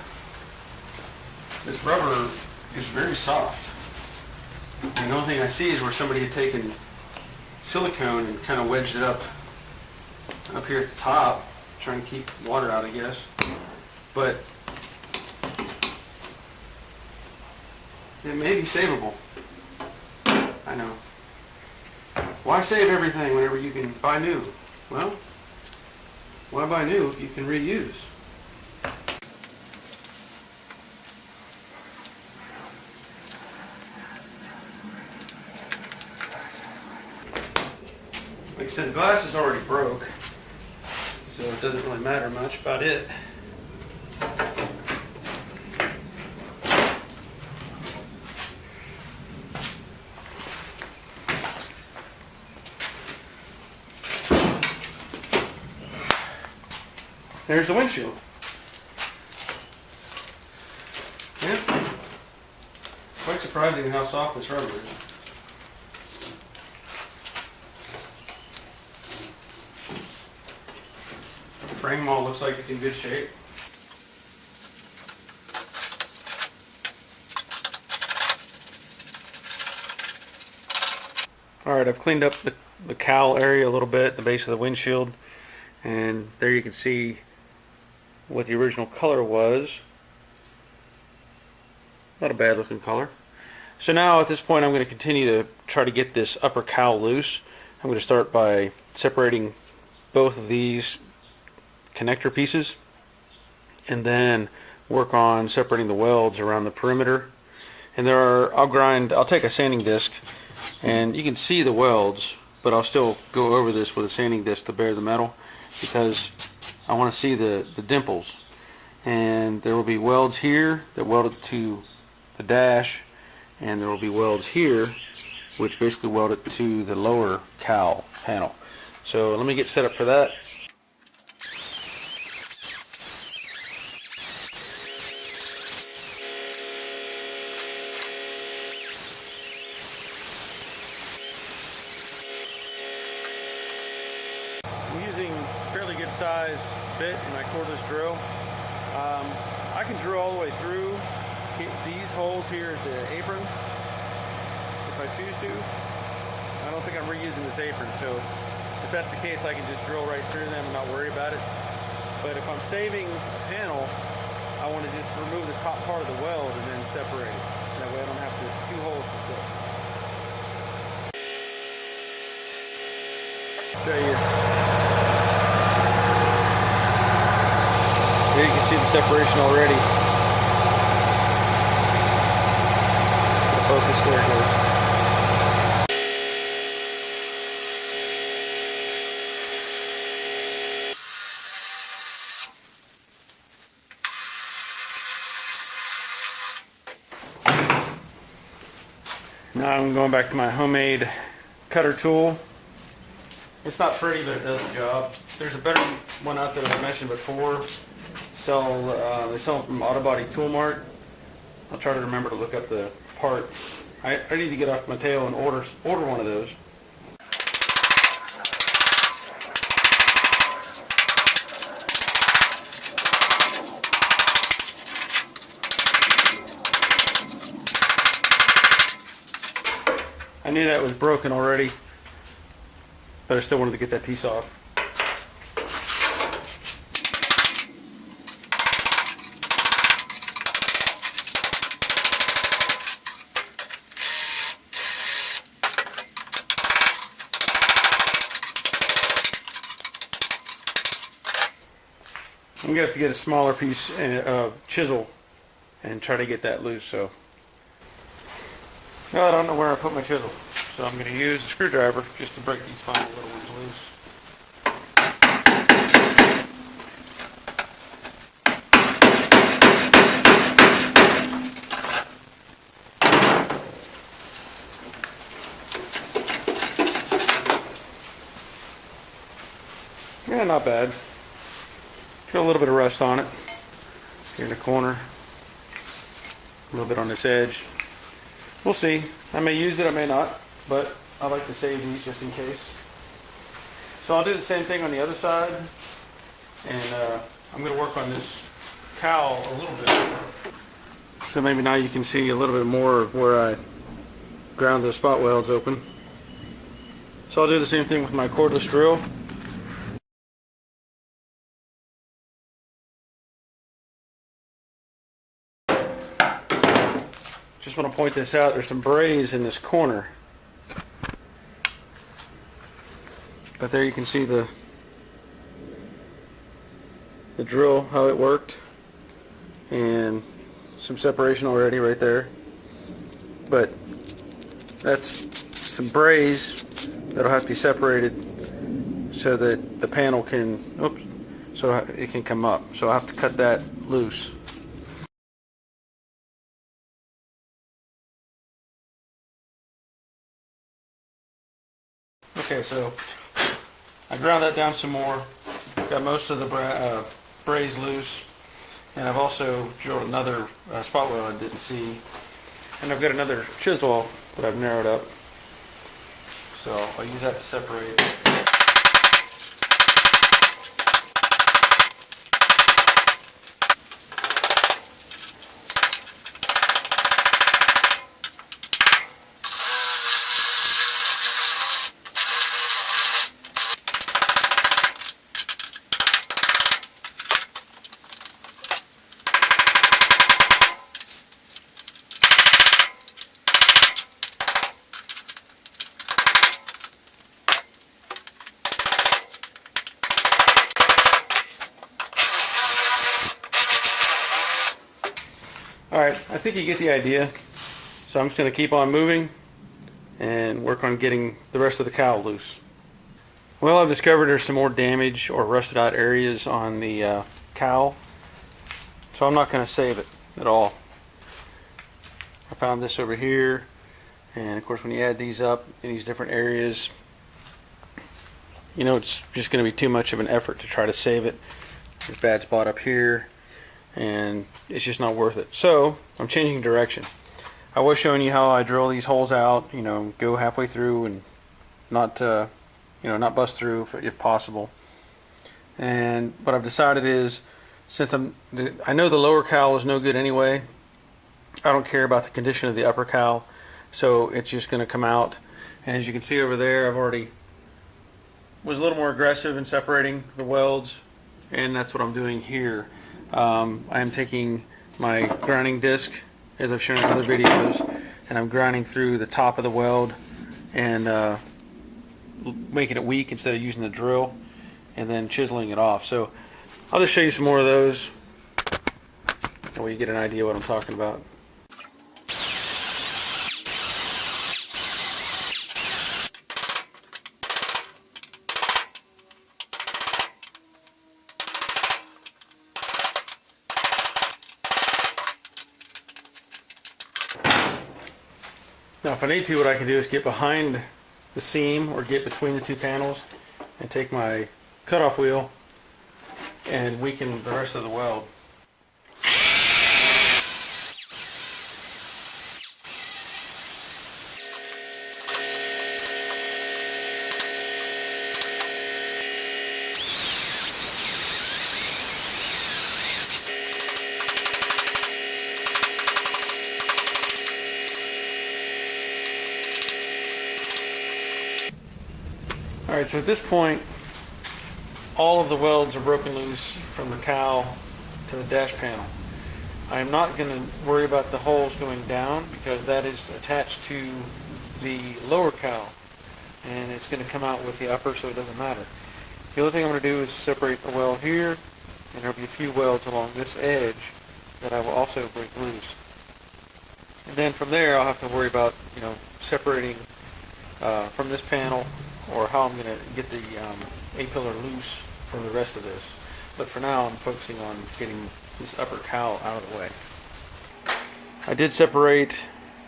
this rubber is very soft. And the only thing I see is where somebody had taken silicone and kind of wedged it up here at the top, trying to keep water out, I guess. But it may be savable. I know. Why save everything whenever you can buy new? Well, why buy new if you can reuse? Like I said, the glass is already broke, so it doesn't really matter much about it. There's the windshield. Yeah. Quite surprising how soft this rubber is. The frame all looks like it's in good shape. Alright, I've cleaned up the cowl area a little bit, the base of the windshield, and there you can see what the original color was. Not a bad looking color. So now at this point I'm going to continue to try to get this upper cowl loose. I'm going to start by separating both of these connector pieces and then work on separating the welds around the perimeter. And I'll take a sanding disc and you can see the welds, but I'll still go over this with a sanding disc to bare the metal because I want to see the dimples. And there will be welds here that welded to the dash, and there will be welds here which basically weld it to the lower cowl panel. So let me get set up for that. I'm using fairly good size bit in my cordless drill. I can drill all the way through these holes here at the apron if I choose to. I don't think I'm reusing this apron, so if that's the case I can just drill right through them and not worry about it. But if I'm saving a panel, I want to just remove the top part of the weld and then separate it. That way I don't have two holes to fill. Show you. There you can see the separation already. Focus, there it goes. Now I'm going back to my homemade cutter tool. It's not pretty, but it does the job. There's a better one out there that I mentioned before. They sell them from Auto Body Tool Mart. I'll try to remember to look up the part. I need to get off my tail and order one of those. I knew that was broken already, but I still wanted to get that piece off. I'm going to have to get a smaller piece of chisel and try to get that loose. So, no, I don't know where I put my chisel. So I'm going to use a screwdriver just to break these final little ones loose. Yeah, not bad. Got a little bit of rust on it here in the corner. A little bit on this edge. We'll see. I may use it, I may not, but I like to save these just in case. So I'll do the same thing on the other side, and I'm going to work on this cowl a little bit. So maybe now you can see a little bit more of where I ground the spot welds open. So I'll do the same thing with my cordless drill. Just want to point this out, there's some braze in this corner. But there you can see the drill, how it worked, and some separation already right there. But that's some braze that'll have to be separated so that the panel can, so it can come up. So I'll have to cut that loose. Okay, so I ground that down some more, got most of the braze loose, and I've also drilled another spot weld I didn't see, and I've got another chisel that I've narrowed up, so I'll use that to separate. Alright, I think you get the idea. So I'm just going to keep on moving and work on getting the rest of the cowl loose. Well, I've discovered there's some more damage or rusted out areas on the cowl. So I'm not going to save it at all. I found this over here, and of course when you add these up in these different areas, you know, it's just going to be too much of an effort to try to save it. There's a bad spot up here, and it's just not worth it. So I'm changing direction. I was showing you how I drill these holes out, you know, go halfway through and not not bust through if possible. And what I've decided is, since I know the lower cowl is no good anyway, I don't care about the condition of the upper cowl, so it's just going to come out. And as you can see over there, I've already was a little more aggressive in separating the welds, and that's what I'm doing here. I am taking my grinding disc, as I've shown in other videos, and I'm grinding through the top of the weld and making it weak instead of using the drill, and then chiseling it off. So I'll just show you some more of those, so you get an idea what I'm talking about. Now if I need to, what I can do is get behind the seam or get between the two panels and take my cutoff wheel and weaken the rest of the weld. Alright, so at this point, all of the welds are broken loose from the cowl to the dash panel. I am not going to worry about the holes going down because that is attached to the lower cowl, and it's going to come out with the upper, so it doesn't matter. The other thing I'm going to do is separate the weld here, and there will be a few welds along this edge that I will also break loose. And then from there I'll have to worry about, separating from this panel, or how I'm going to get the A-pillar loose from the rest of this. But for now, I'm focusing on getting this upper cowl out of the way. I did separate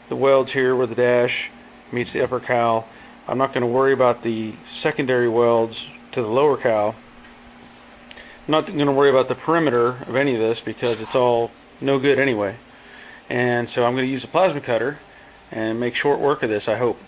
the welds here where the dash meets the upper cowl. I'm not going to worry about the secondary welds to the lower cowl. I'm not going to worry about the perimeter of any of this because it's all no good anyway. And so I'm going to use a plasma cutter and make short work of this, I hope.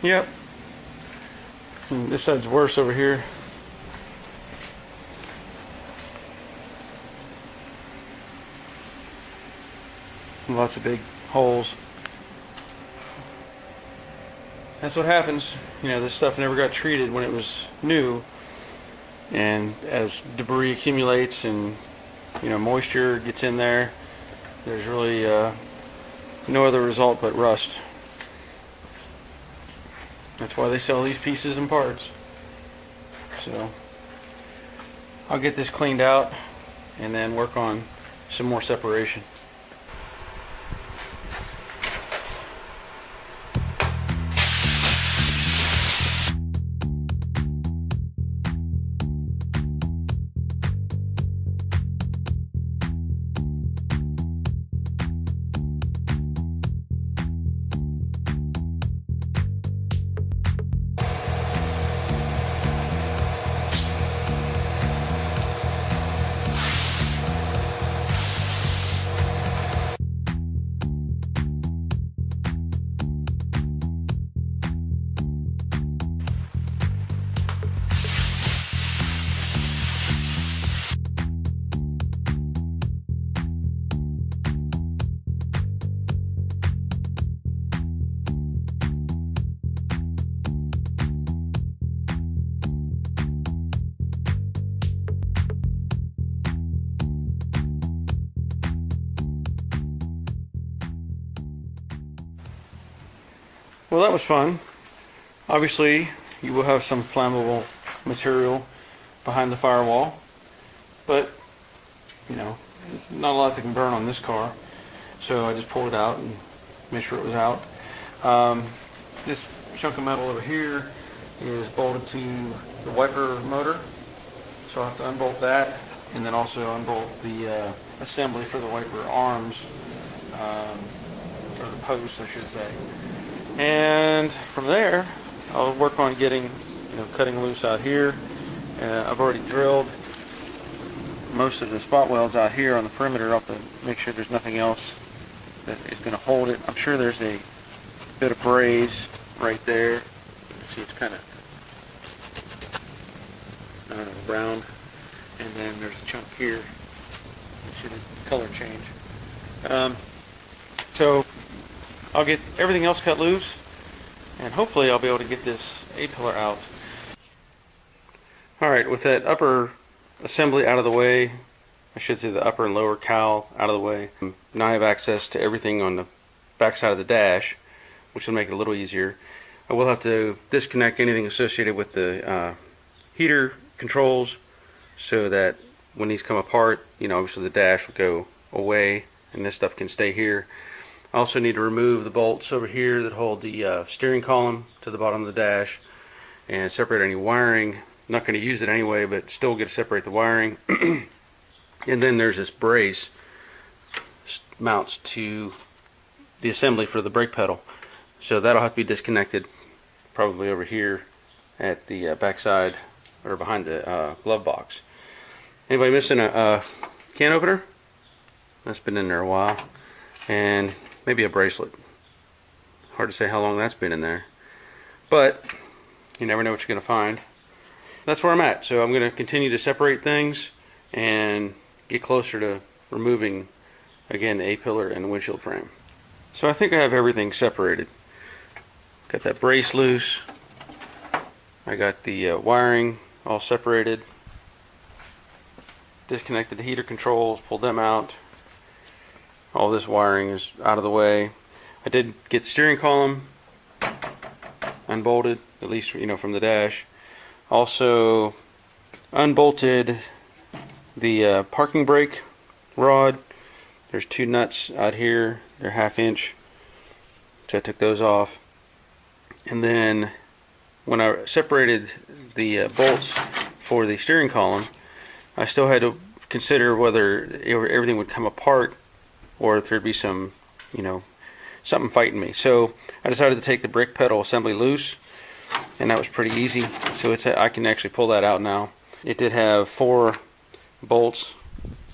Yep. And this side's worse over here. Lots of big holes. That's what happens. You know, this stuff never got treated when it was new. And as debris accumulates and, you know, moisture gets in there, there's really no other result but rust. That's why they sell these pieces and parts. So I'll get this cleaned out and then work on some more separation. Well, that was fun. Obviously, you will have some flammable material behind the firewall, but, you know, not a lot that can burn on this car. So I just pulled it out and made sure it was out. This chunk of metal over here is bolted to the wiper motor, so I'll have to unbolt that and then also unbolt the assembly for the wiper arms, or the posts, I should say. And from there, I'll work on getting, you know, cutting loose out here. I've already drilled most of the spot welds out here on the perimeter. I'll have to make sure there's nothing else that is going to hold it. I'm sure there's a bit of braze right there. You can see it's kind of, I don't know, round. And then there's a chunk here. You see the color change. So I'll get everything else cut loose, and hopefully I'll be able to get this A-pillar out. Alright, with that upper assembly out of the way, I should say the upper and lower cowl out of the way, now I have access to everything on the back side of the dash, which will make it a little easier. I will have to disconnect anything associated with the heater controls so that when these come apart, you know, obviously the dash will go away and this stuff can stay here. I also need to remove the bolts over here that hold the steering column to the bottom of the dash and separate any wiring. I'm not going to use it anyway, but still get to separate the wiring. And then there's this brace mounts to the assembly for the brake pedal. So that'll have to be disconnected probably over here at the back side or behind the glove box. Anybody missing a can opener? That's been in there a while. And maybe a bracelet. Hard to say how long that's been in there, but you never know what you're going to find. That's where I'm at. So I'm going to continue to separate things and get closer to removing, again, the A-pillar and the windshield frame. So I think I have everything separated. Got that brace loose. I got the wiring all separated. Disconnected the heater controls, pulled them out. All this wiring is out of the way. I did get the steering column unbolted, at least from the dash. Also unbolted the parking brake rod. There's two nuts out here. They're 1/2 inch. So I took those off. And then when I separated the bolts for the steering column, I still had to consider whether everything would come apart or if there'd be some, something fighting me. So I decided to take the brake pedal assembly loose, and that was pretty easy. So I can actually pull that out now. It did have 4 bolts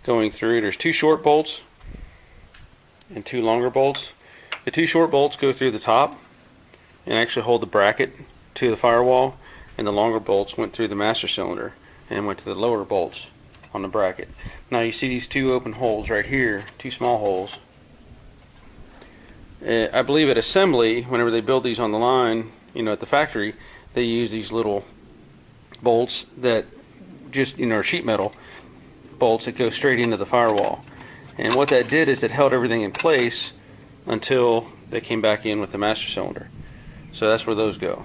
going through. There's 2 short bolts and 2 longer bolts. The 2 short bolts go through the top and actually hold the bracket to the firewall, and the longer bolts went through the master cylinder and went to the lower bolts on the bracket. Now you see these 2 open holes right here, 2 small holes. I believe at assembly, whenever they build these on the line, at the factory, they use these little bolts that just, are sheet metal bolts that go straight into the firewall. And what that did is it held everything in place until they came back in with the master cylinder. So that's where those go.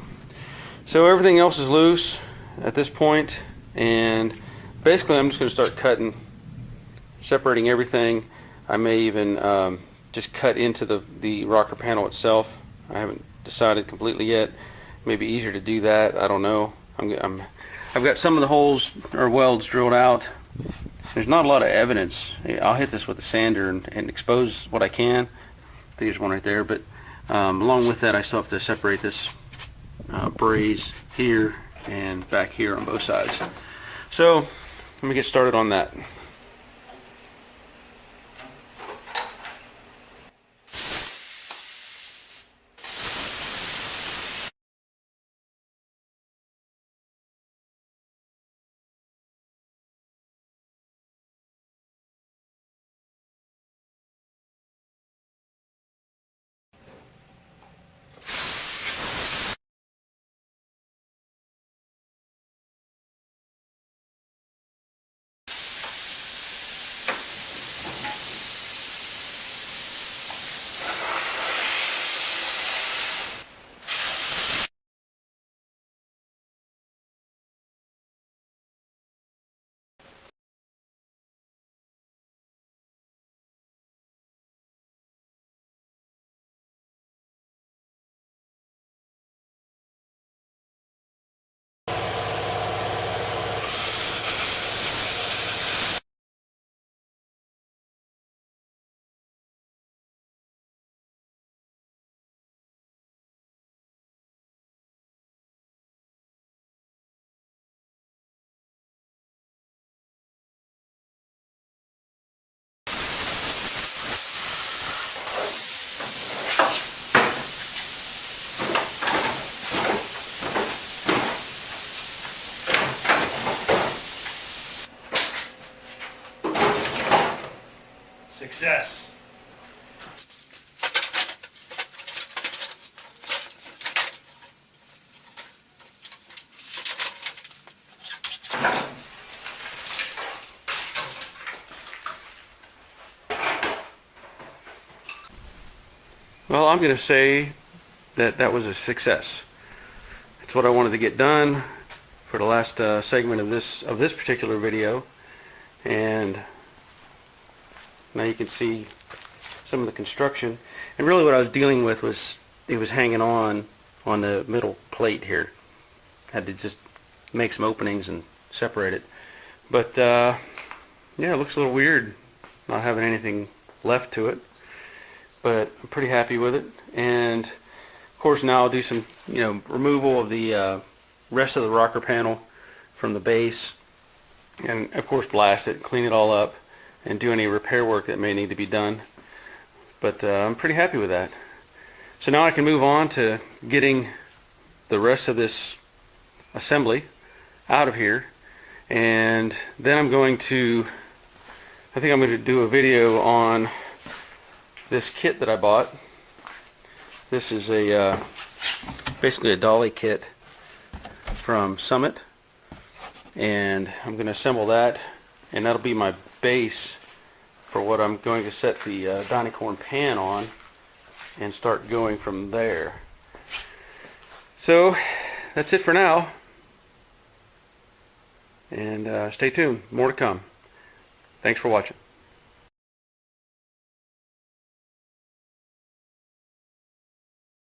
So everything else is loose at this point, and basically I'm just going to start cutting, separating everything. I may even just cut into the rocker panel itself. I haven't decided completely yet. Maybe easier to do that. I don't know. I've got some of the holes or welds drilled out. There's not a lot of evidence. I'll hit this with a sander and expose what I can. I think there's one right there, but along with that I still have to separate this braze here and back here on both sides. So let me get started on that. Success. Well, I'm going to say that was a success. It's what I wanted to get done for the last segment of this particular video, and now you can see some of the construction. And really what I was dealing with was it was hanging on the middle plate here. Had to just make some openings and separate it. But yeah, it looks a little weird not having anything left to it. But I'm pretty happy with it. And of course now I'll do some removal of the rest of the rocker panel from the base, and of course blast it, clean it all up, and do any repair work that may need to be done. But I'm pretty happy with that. So now I can move on to getting the rest of this assembly out of here, and then I think I'm going to do a video on this kit that I bought. This is a basically a dolly kit from Summit, and I'm going to assemble that, and that'll be my base for what I'm going to set the dynacorn pan on and start going from there. So that's it for now, and stay tuned, more to come. Thanks for watching.